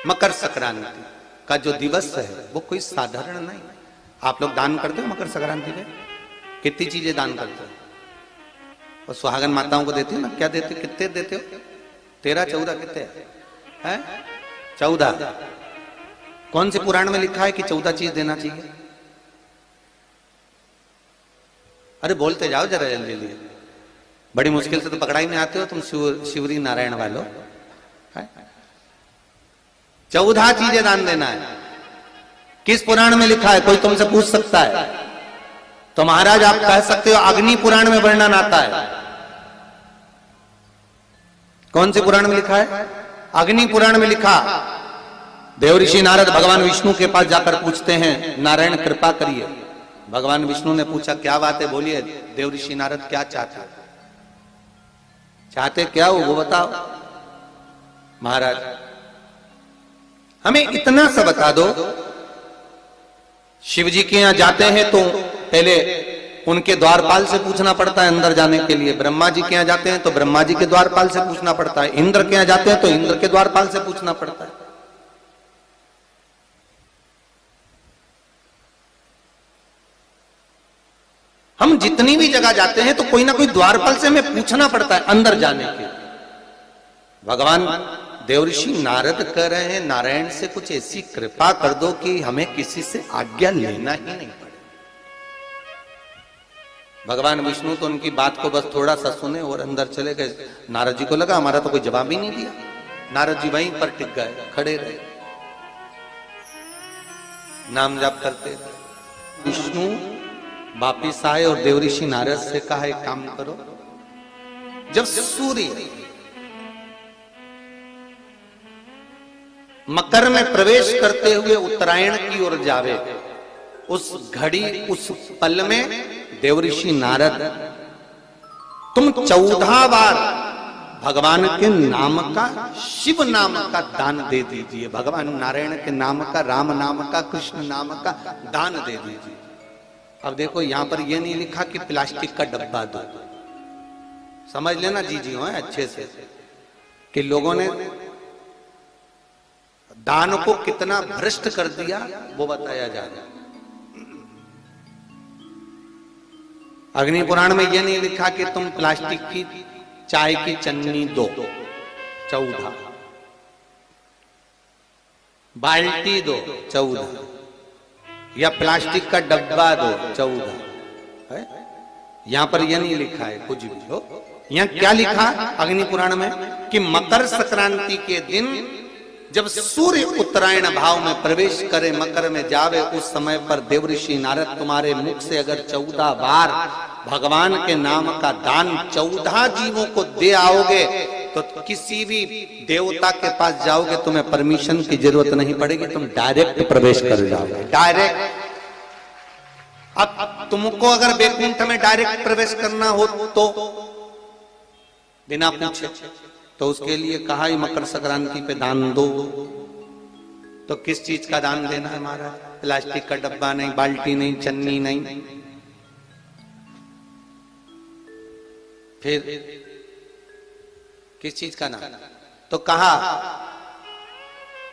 मकर संक्रांति का जो दिवस है वो कोई साधारण नहीं। आप लोग दान करते हो मकर संक्रांति पे? कितनी चीजें दान करते हो? और सुहागन माताओं को देते हो ना? क्या देते हो? कितने देते हो? 13 14 कितने हैं? 14। कौन से पुराण में लिखा है कि 14 चीज देना चाहिए? अरे बोलते जाओ जरा जल्दी जल्दी, बड़ी मुश्किल से तो पकड़ाई में आते हो तुम शिवरी नारायण वालों। 14 चीजें दान देना है। किस पुराण में लिखा है? कोई तुमसे पूछ सकता है तो महाराज आप कह सकते हो अग्नि पुराण में वर्णन आता है। कौन से पुराण में लिखा है? अग्नि पुराण में लिखा। देवऋषि नारद भगवान विष्णु के पास जाकर पूछते हैं, नारायण कृपा करिए। भगवान विष्णु ने पूछा क्या बात है, बोलिए देवऋषि नारद क्या चाहते? चाहते क्या हो वो बताओ। महाराज हमें इतना सा बता दो, शिव जी के यहां जाते हैं तो पहले उनके द्वारपाल से पूछना पड़ता है अंदर जाने के लिए। ब्रह्मा जी के यहां जाते हैं तो ब्रह्मा जी के द्वारपाल से पूछना पड़ता है। इंद्र के यहां जाते हैं तो इंद्र के द्वारपाल से पूछना पड़ता है। हम जितनी भी जगह जाते हैं तो कोई ना कोई द्वारपाल से हमें पूछना पड़ता है अंदर जाने के। भगवान देवऋषि नारद कह रहे हैं नारायण से कुछ ऐसी कृपा कर दो कि हमें किसी से आज्ञा लेना ही नहीं पड़े। भगवान विष्णु तो उनकी बात को बस थोड़ा सा सुने और अंदर चले गए। नारद जी को लगा हमारा तो कोई जवाब ही नहीं दिया। नारद जी वहीं पर टिक गए, खड़े रहे, नाम जाप करते। विष्णु वापिस आए और देवऋषि नारद से कहा एक काम करो, जब सूर्य मकर में प्रवेश करते हुए उत्तरायण की ओर जावे, उस घड़ी उस पल में देवऋषि नारद तुम 14 बार भगवान के नाम का, शिव नाम का दान दे दीजिए। भगवान नारायण के नाम का, राम नाम का, कृष्ण नाम का दान दे दीजिए। अब देखो यहां पर यह नहीं लिखा कि प्लास्टिक का डब्बा दो। समझ लेना जी हो अच्छे से कि लोगों ने दान को कितना भ्रष्ट कर दिया वो बताया जा रहा है। अग्नि पुराण में यह नहीं लिखा कि तुम प्लास्टिक की चाय की चन्नी दो 14, बाल्टी दो 14, या प्लास्टिक का डब्बा दो 14 है। यहां पर यह नहीं लिखा है कुछ भी हो। यहां क्या लिखा अग्नि पुराण में कि मकर संक्रांति के दिन जब सूर्य उत्तरायण भाव में प्रवेश करे, मकर में जावे, उस समय पर देवऋषि नारद तुम्हारे मुख से अगर 14 बार भगवान के नाम का दान 14 जीवों को दे आओगे तो किसी भी देवता के पास जाओगे, तुम्हें परमिशन की जरूरत नहीं पड़ेगी, तुम डायरेक्ट प्रवेश कर जाओगे। डायरेक्ट। अब तुमको अगर बैकुंठ में डायरेक्ट प्रवेश करना हो तो बिना पूछे, तो उसके लिए कहा ही मकर संक्रांति पे दान दो। तो किस चीज का दान देना है हमारा? प्लास्टिक का डब्बा नहीं, बाल्टी नहीं, चन्नी नहीं। फिर किस चीज का दान? तो कहा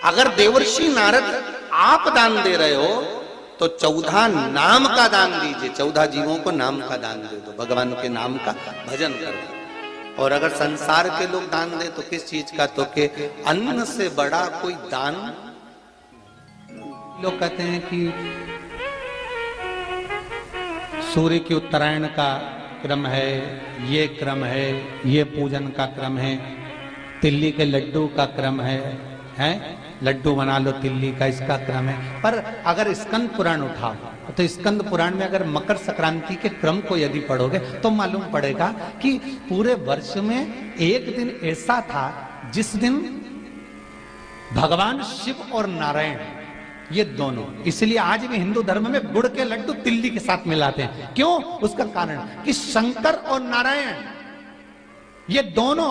अगर देवर्षि नारद आप दान दे रहे हो तो 14 नाम का दान दीजिए। 14 जीवों को नाम का दान दे दो, भगवान के नाम का भजन करो। और अगर संसार के लोग दान दे तो किस चीज का? तो के अन्न से बड़ा कोई दान। लोग कहते हैं कि सूर्य की उत्तरायण का क्रम है, ये क्रम है, ये पूजन का क्रम है, तिल्ली के लड्डू का क्रम है, लड्डू बना लो तिल्ली का, इसका क्रम है। पर अगर स्कंद पुराण उठाओ तो स्कंद पुराण में अगर मकर संक्रांति के क्रम को यदि पढ़ोगे तो मालूम पड़ेगा कि पूरे वर्ष में एक दिन ऐसा था जिस दिन भगवान शिव और नारायण ये दोनों, इसलिए आज भी हिंदू धर्म में गुड़ के लड्डू तिल्ली के साथ मिलाते हैं। क्यों? उसका कारण कि शंकर और नारायण ये दोनों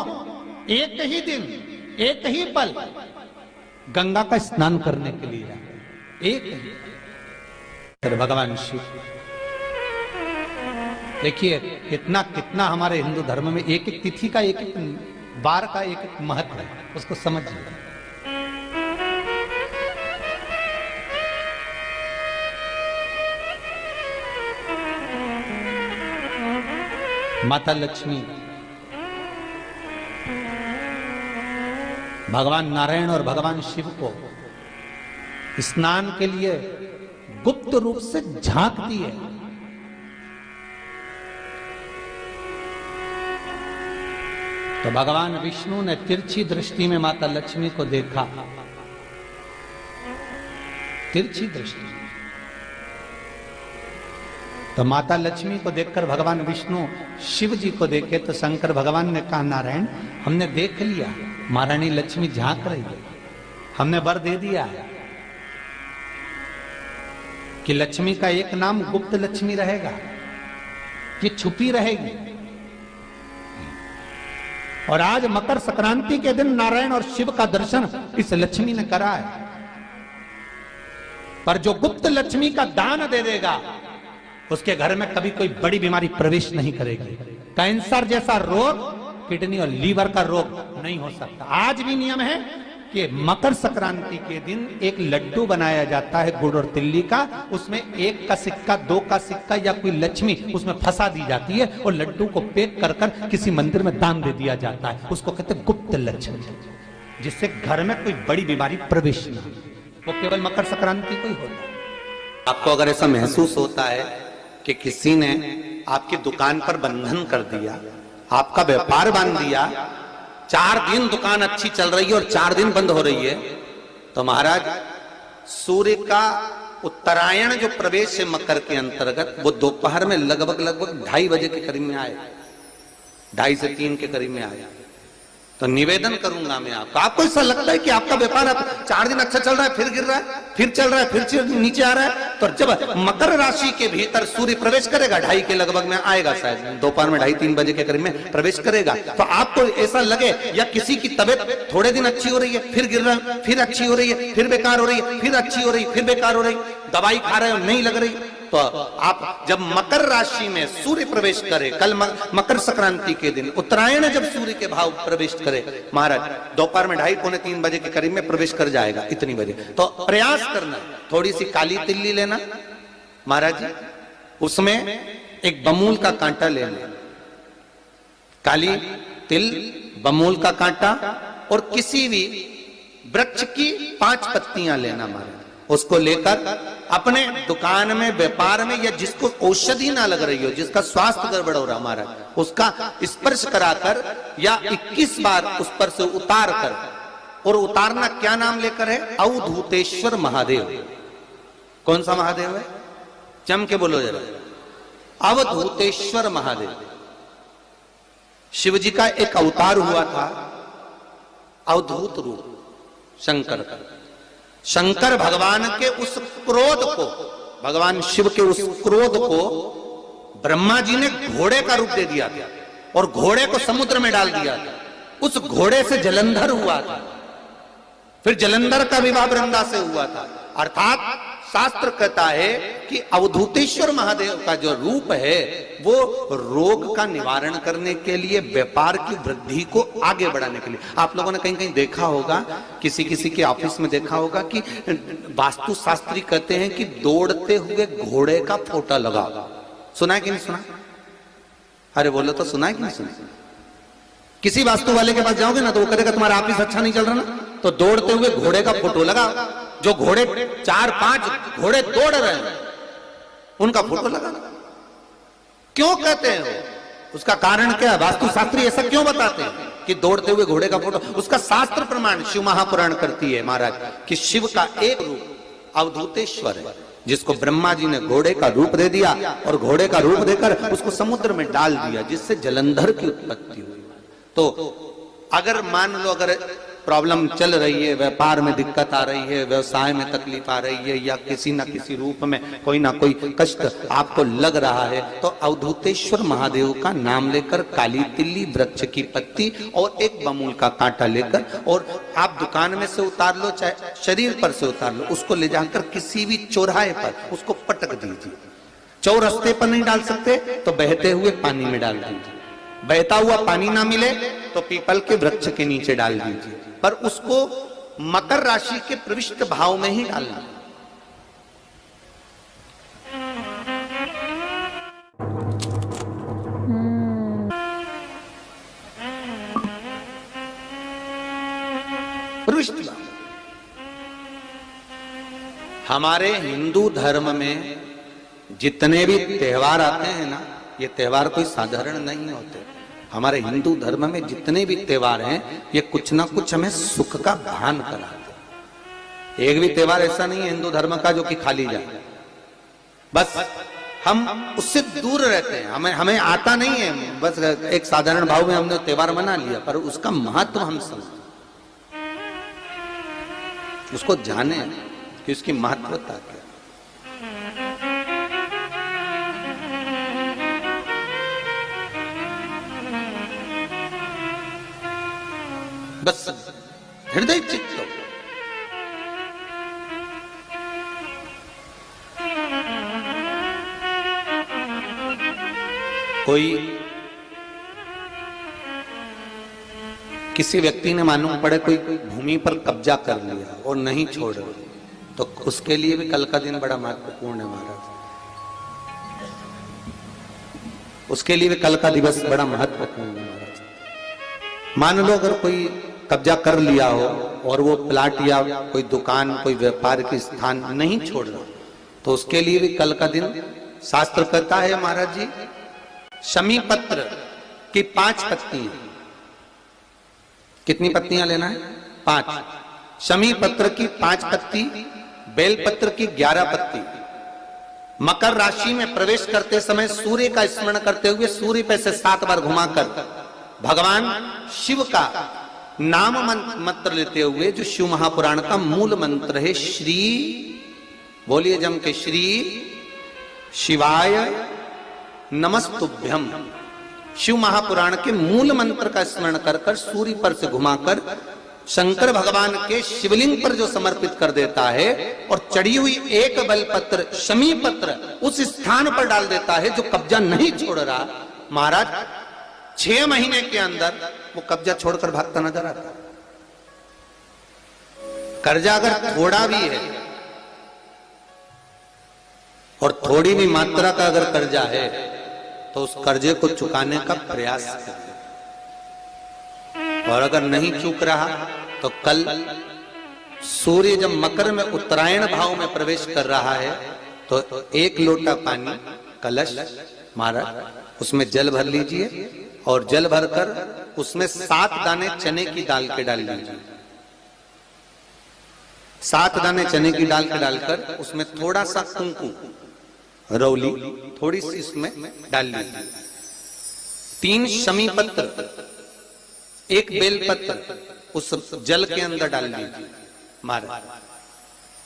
एक ही दिन, एक ही पल गंगा का स्नान करने के लिए जाते। एक ही भगवान शिव। देखिए कितना कितना हमारे हिंदू धर्म में एक एक तिथि का, एक एक बार का एक एक महत्व है, उसको समझिए। माता लक्ष्मी भगवान नारायण और भगवान शिव को स्नान के लिए गुप्त रूप से झांकती है। तो भगवान विष्णु ने तिरछी दृष्टि में माता लक्ष्मी को देखा, तिरछी दृष्टि। तो माता लक्ष्मी को देखकर भगवान विष्णु शिव जी को देखे तो शंकर भगवान ने कहा, नारायण हमने देख लिया, महारानी लक्ष्मी झांक रही है, हमने वर दे दिया है कि लक्ष्मी का एक नाम गुप्त लक्ष्मी रहेगा, ये छुपी रहेगी। और आज मकर संक्रांति के दिन नारायण और शिव का दर्शन इस लक्ष्मी ने करा है। पर जो गुप्त लक्ष्मी का दान दे देगा उसके घर में कभी कोई बड़ी बीमारी प्रवेश नहीं करेगी। कैंसर जैसा रोग, किडनी और लीवर का रोग नहीं हो सकता। आज भी नियम है कि मकर संक्रांति के दिन एक लड्डू बनाया जाता है गुड़ और तिल्ली का, उसमें 1 का सिक्का, 2 का सिक्का या कोई लक्ष्मी उसमें फंसा दी जाती है और लड्डू को पैक कर कर किसी मंदिर में दान दे दिया जाता है। उसको कहते हैं गुप्त लक्ष्मी, जिससे घर में कोई बड़ी बीमारी प्रवेश न हो। वो केवल मकर संक्रांति को ही होता है। आपको अगर ऐसा महसूस होता है कि किसी ने आपकी दुकान पर बंधन कर दिया, आपका व्यापार बांध दिया, 4 दिन दुकान अच्छी चल रही है और 4 दिन बंद हो रही है, तो महाराज सूर्य का उत्तरायण जो प्रवेश है मकर के अंतर्गत, वो दोपहर में लगभग 2:30 बजे के करीब में आए, 2:30 से 3 के करीब में आया। तो निवेदन करूंगा मैं आपको ऐसा लगता है कि आपका व्यापार 4 दिन अच्छा चल रहा है, फिर गिर रहा है, फिर चल रहा है, फिर नीचे आ रहा है, तो जब मकर राशि के भीतर सूर्य प्रवेश करेगा 2:30 के लगभग में आएगा, शायद दोपहर में 2:30-3 बजे के करीब में प्रवेश करेगा, तो आपको ऐसा लगे या किसी की तबीयत थोड़े दिन अच्छी हो रही है, फिर गिर रहा है, फिर अच्छी हो रही है, फिर बेकार हो रही है, फिर अच्छी हो रही है, फिर बेकार हो रही, दवाई खा रहे हो नहीं लग रही, तो आप जब मकर राशि में सूर्य प्रवेश करे, कल मकर संक्रांति के दिन उत्तरायण जब सूर्य के भाव प्रवेश करे महाराज, दोपहर में 2:30-3 बजे के करीब में प्रवेश कर जाएगा, इतनी बजे, तो प्रयास करना थोड़ी सी काली तिल्ली लेना महाराज जी, उसमें एक बमूल का कांटा लेना, काली तिल, बमूल का कांटा और किसी भी वृक्ष की 5 पत्तियां लेना महाराज, उसको लेकर अपने दुकान में, व्यापार में, या जिसको औषधि ना लग रही हो, जिसका स्वास्थ्य गड़बड़ हो रहा महाराज, उसका स्पर्श कराकर या 21 बार उस पर से उतार कर, और उतारना क्या नाम लेकर है? अवधूतेश्वर महादेव। कौन सा महादेव है? जम के बोलो जरा, अवधूतेश्वर महादेव। शिव जी का एक अवतार हुआ था, अवधूत रूप शंकर का। शंकर भगवान के उस क्रोध को, भगवान शिव के उस क्रोध को ब्रह्मा जी ने घोड़े का रूप दे दिया था और घोड़े को समुद्र में डाल दिया था। उस घोड़े से जलंधर हुआ था, फिर जलंधर का विवाह वृंदा से हुआ था। अर्थात शास्त्र कहता है कि अवधूतेश्वर महादेव का जो रूप है वो रोग का निवारण करने के लिए, व्यापार की वृद्धि को आगे बढ़ाने के लिए। आप लोगों ने कहीं कहीं देखा होगा, किसी किसी के ऑफिस में देखा होगा कि वास्तु शास्त्री कहते हैं कि दौड़ते हुए घोड़े का फोटो लगाओ। सुना है कि नहीं सुना? अरे बोलो तो, सुना है कि नहीं सुना? किसी वास्तु वाले के पास जाओगे ना तो वो कहेगा तुम्हारा ऑफिस अच्छा नहीं चल रहा ना, तो दौड़ते हुए घोड़े का फोटो लगाओ। जो घोड़े 4-5 घोड़े दौड़ रहे हैं उनका फोटो लगाना। क्यों कहते हैं वो? उसका कारण क्या है? वास्तु शास्त्री ऐसा क्यों बताते हैं कि दौड़ते हुए घोड़े का फोटो? उसका शास्त्र प्रमाण शिव महापुराण करती है महाराज कि शिव का एक रूप अवधूतेश्वर है, जिसको ब्रह्मा जी ने घोड़े का रूप दे दिया और घोड़े का रूप देकर उसको समुद्र में डाल दिया, जिससे जलंधर की उत्पत्ति हुई। तो अगर मान लो, अगर प्रॉब्लम चल रही है, व्यापार में दिक्कत आ रही है, व्यवसाय में तकलीफ आ रही है, या किसी ना किसी रूप में कोई ना कोई कष्ट आपको लग रहा है, तो अवधूतेश्वर महादेव का नाम लेकर काली तिल्ली, वृक्ष की पत्ती और एक बमूल का कांटा लेकर, और आप दुकान में से उतार लो, चाहे शरीर पर से उतार लो, उसको ले जाकर किसी भी चौराहे पर उसको पटक दीजिए। चौरस्ते पर नहीं डाल सकते तो बहते हुए पानी में डाल दीजिए। बहता हुआ पानी ना मिले तो पीपल के वृक्ष के नीचे डाल दीजिए, पर उसको मकर राशि के प्रविष्ट भाव में ही डालना। हमारे हिंदू धर्म में जितने भी त्योहार आते हैं ना, ये त्योहार कोई साधारण नहीं होते। हमारे हिंदू धर्म में जितने भी त्योहार हैं, ये कुछ ना कुछ हमें सुख का भान कराते। एक भी त्योहार ऐसा नहीं है हिंदू धर्म का जो कि खाली जाए। बस हम उससे दूर रहते हैं, हमें आता नहीं है। बस एक साधारण भाव में हमने त्योहार मना लिया, पर उसका महत्व हम समझते, उसको जाने कि उसकी महत्वता क्या। बस हृदय चित्त कोई किसी व्यक्ति ने मालूम पड़े कोई भूमि पर कब्जा कर लिया और नहीं छोड़ रहे, तो उसके लिए भी कल का दिन बड़ा महत्वपूर्ण है महाराज। उसके लिए भी कल का दिवस बड़ा महत्वपूर्ण है महाराज। मान लो अगर कोई कब्जा कर लिया हो और वो प्लाट या कोई दुकान, कोई व्यापार की स्थान नहीं छोड़ रहा, तो उसके लिए भी कल का दिन शास्त्र कहता है महाराज जी, शमी पत्र की 5 पत्तियां। कितनी पत्तियां लेना है? 5। शमी पत्र की 5 पत्ती, बेल पत्र की 11 पत्ती। मकर राशि में प्रवेश करते समय सूर्य का स्मरण करते हुए सूर्य पे से 7 बार घुमाकर भगवान शिव का नाम मंत्र लेते हुए, जो शिव महापुराण का मूल मंत्र है, श्री, बोलिए जम के, श्री शिवाय नमस्तुभ्यम। शिव महापुराण के मूल मंत्र का स्मरण कर कर सूर्य पर से घुमाकर शंकर भगवान के शिवलिंग पर जो समर्पित कर देता है और चढ़ी हुई एक बेलपत्र शमी पत्र उस स्थान पर डाल देता है जो कब्जा नहीं छोड़ रहा, महाराज 6 महीने के अंदर वो कब्जा छोड़कर भागता नजर आता। कर्जा अगर थोड़ा भी है और थोड़ी भी मात्रा का अगर कर्जा है, तो उस कर्जे को चुकाने का प्रयास करें। और अगर नहीं चूक रहा तो कल सूर्य जब मकर में उत्तरायण भाव में प्रवेश कर रहा है, तो 1 लोटा पानी कलश महाराज उसमें जल भर लीजिए और जल भरकर उसमें 7 दाने चने की दाल के डाल लीजिए। 7 दाने चने की दाल के डालकर उसमें थोड़ा सा कुंकू रौली थोड़ी सी इसमें डाल लीजिए। 3 शमी पत्र, 1 बेल पत्र उस जल के अंदर डाल लीजिए महाराज,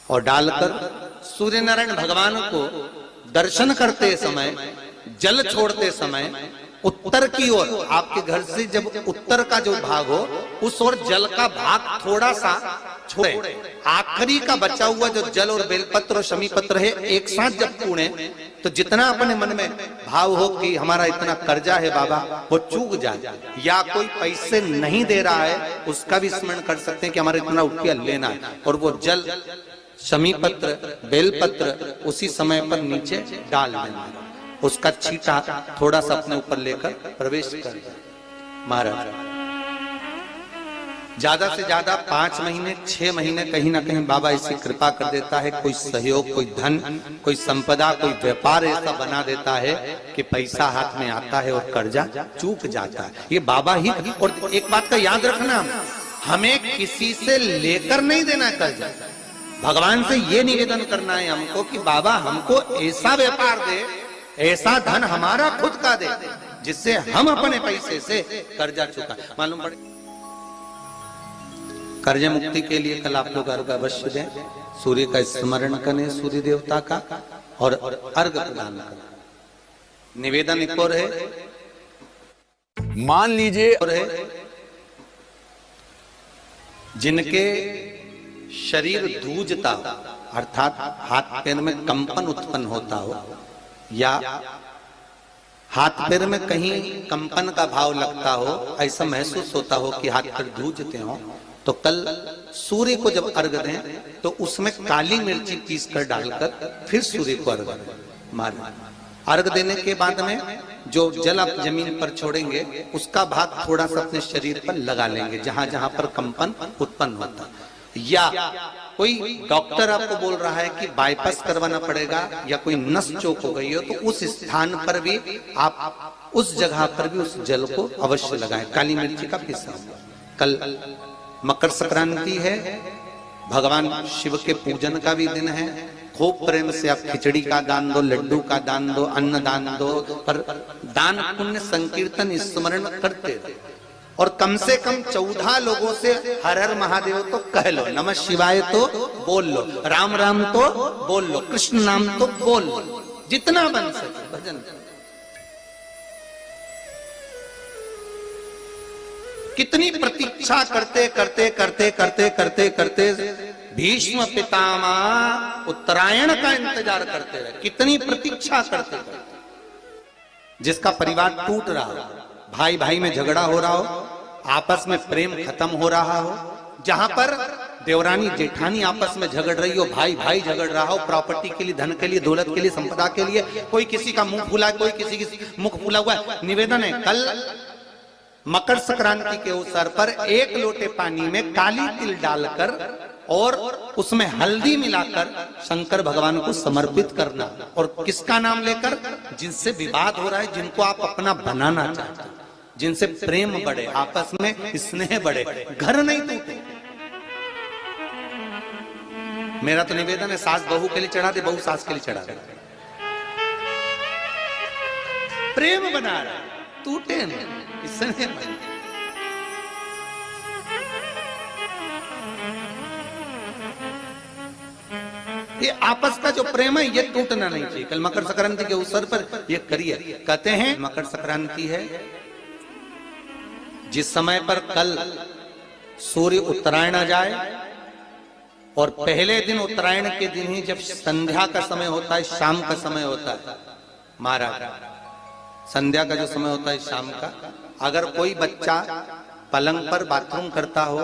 और डालकर सूर्य नारायण भगवान को दर्शन करते समय, जल छोड़ते समय उत्तर की ओर, आपके घर से जब उत्तर का जो भाग हो उस ओर जल का भाग थोड़ा सा छोड़े। आखिरी का बचा हुआ जो जल और बेलपत्र और शमी पत्र है एक साथ जब पूणे, तो जितना अपने मन में भाव हो कि हमारा इतना कर्जा है बाबा, वो चूक जाए, या कोई पैसे नहीं दे रहा है उसका भी स्मरण कर सकते हैं कि हमारा इतना रुपया लेना है, और वो जल शमी पत्र बेलपत्र उसी समय पर नीचे डाल देना, उसका छींटा थोड़ा सा अपने ऊपर लेकर प्रवेश कर महाराज। ज्यादा से ज्यादा 5 महीने 6 महीने कहीं ना कहीं बाबा ऐसी कृपा कर देता है, कोई सहयोग, कोई धन, कोई संपदा, कोई व्यापार ऐसा बना देता है कि पैसा हाथ में आता है और कर्जा चूक जाता है। ये बाबा ही। और एक बात का याद रखना, हमें किसी से लेकर नहीं देना कर्जा, भगवान से ये निवेदन करना है हमको कि बाबा हमको ऐसा व्यापार दे, ऐसा धन हमारा खुद का दे, जिससे हम अपने पैसे से कर्जा चुका। मालूम पड़े कर्ज मुक्ति के लिए कल आप लोग अर्घ अवश्य दें, सूर्य का स्मरण करें, सूर्य देवता का, और अर्घ प्रदान करें। निवेदन एक और है, मान लीजिए और है जिनके शरीर धूजता, अर्थात हाथ पैर में कंपन उत्पन्न होता हो, या हाथ पैर में कहीं कंपन का भाव लगता हो, ऐसा महसूस होता हो कि हाथ पैर धूजते हो, तो कल सूर्य को जब अर्घ दें तो उसमें काली मिर्ची पीस कर डालकर फिर सूर्य को अर्घ मारें। अर्घ देने के बाद में जो जल आप जमीन पर छोड़ेंगे उसका भाग थोड़ा सा अपने शरीर पर लगा लेंगे, जहां जहां पर कंपन उत्पन्न होता, या कोई डॉक्टर आपको बोल रहा है कि बाईपास करवाना पड़ेगा या कोई नस चौक हो गई हो, तो उस स्थान पर भी आप उस जगह पर भी उस जल को अवश्य लगाएं, काली मिर्ची का पिसा हुआ। कल मकर संक्रांति है, भगवान शिव के पूजन का भी दिन है। खूब प्रेम से आप खिचड़ी का दान दो, लड्डू का दान दो, अन्न दान दो, पर दान पुण्य संकीर्तन स्मरण करते रहो। और कम से कम 14 लोगों से हर हर महादेव तो कह लो, नमः शिवाय तो बोल लो, राम राम तो बोल लो, कृष्ण नाम तो बोल लो, जितना बन सके भजन। कितनी प्रतीक्षा करते करते करते करते करते करते भीष्म पितामह उत्तरायण का इंतजार करते रहे, कितनी प्रतीक्षा करते करते। जिसका परिवार टूट रहा हो, भाई भाई में झगड़ा हो रहा हो, आपस में प्रेम खत्म हो रहा हो, जहां पर देवरानी जेठानी आपस में झगड़ रही हो, भाई भाई झगड़ रहा हो, प्रॉपर्टी के लिए, धन के लिए, दौलत के लिए, संपदा के लिए, कोई किसी का मुंह फूला, कोई किसी की मुख फूला हुआ है। निवेदन है, कल मकर संक्रांति के अवसर पर 1 लोटे पानी में काली तिल डालकर और उसमें हल्दी मिलाकर शंकर भगवान को समर्पित करना। और किसका नाम लेकर? जिनसे विवाद हो रहा है, जिनको आप अपना बनाना चाहते हैं, जिनसे प्रेम बढ़े, आपस में स्नेह बढ़े, घर नहीं टूटे। मेरा तो निवेदन है, सास बहू के लिए चढ़ा दे, बहू सास के लिए चढ़ा दे, प्रेम बना रहा, टूटे नहीं, स्नेह बढ़े। ये आपस का जो प्रेम है ये टूटना नहीं चाहिए। कल मकर संक्रांति के अवसर पर ये करिए। कहते हैं मकर संक्रांति है, जिस समय पर कल सूर्य उत्तरायण आ जाए और पहले दिन उत्तरायण के दिन ही जब संध्या का समय होता है, शाम का समय होता है, महाराज संध्या का जो समय होता है शाम का, अगर कोई बच्चा पलंग पर बाथरूम करता हो,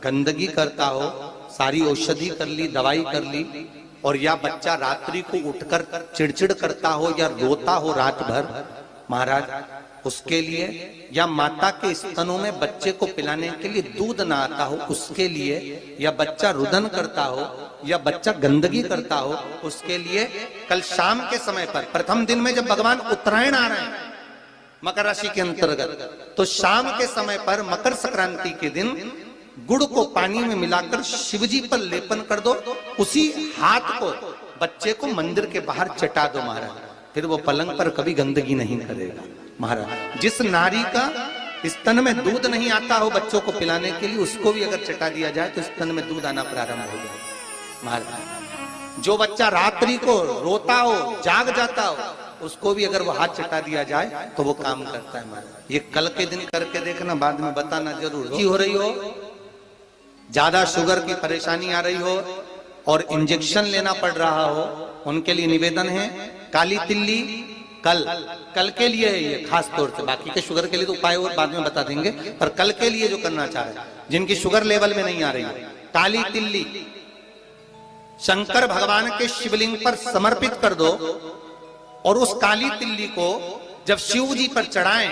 गंदगी करता हो, सारी औषधि कर ली, दवाई कर ली, और या बच्चा रात्रि को उठकर चिड़चिड़ करता हो या रोता हो रात भर, महाराज उसके लिए, या माता के स्तनों में बच्चे को पिलाने के लिए दूध ना आता हो उसके लिए, या बच्चा रुदन करता हो या बच्चा गंदगी करता हो उसके लिए, कल शाम के समय पर, प्रथम दिन में जब भगवान उत्तरायण आ रहे हैं मकर राशि के अंतर्गत, तो शाम के समय पर मकर संक्रांति के दिन गुड़ को पानी में मिलाकर शिवजी पर लेपन कर दो, उसी हाथ को बच्चे को मंदिर के बाहर चटा दो महाराज, फिर वो पलंग पर कभी गंदगी नहीं करेगा महाराज। जिस नारी का स्तन में दूध नहीं आता हो बच्चों को पिलाने के लिए, उसको भी अगर चटा दिया जाए तो स्तन में दूध आना प्रारंभ हो जाए महाराज। जो बच्चा रात्रि को रोता हो, जाग जाता हो, उसको भी अगर वो हाथ चटा दिया जाए तो वो काम करता है महाराज। ये कल के दिन करके देखना, बाद में बताना जरूर। हो रही हो, ज्यादा शुगर की परेशानी आ रही हो और इंजेक्शन लेना पड़ रहा हो, उनके लिए निवेदन है, काली तिल्ली कल के लिए है ये खास तौर से, बाकी के शुगर के लिए तो उपाय और बाद में बता देंगे, पर कल के लिए जो करना चाह रहे, जिनकी शुगर लेवल में नहीं आ रही है, काली तिल्ली शंकर भगवान के शिवलिंग पर समर्पित कर दो, और उस काली तिल्ली को जब शिव जी पर चढ़ाएं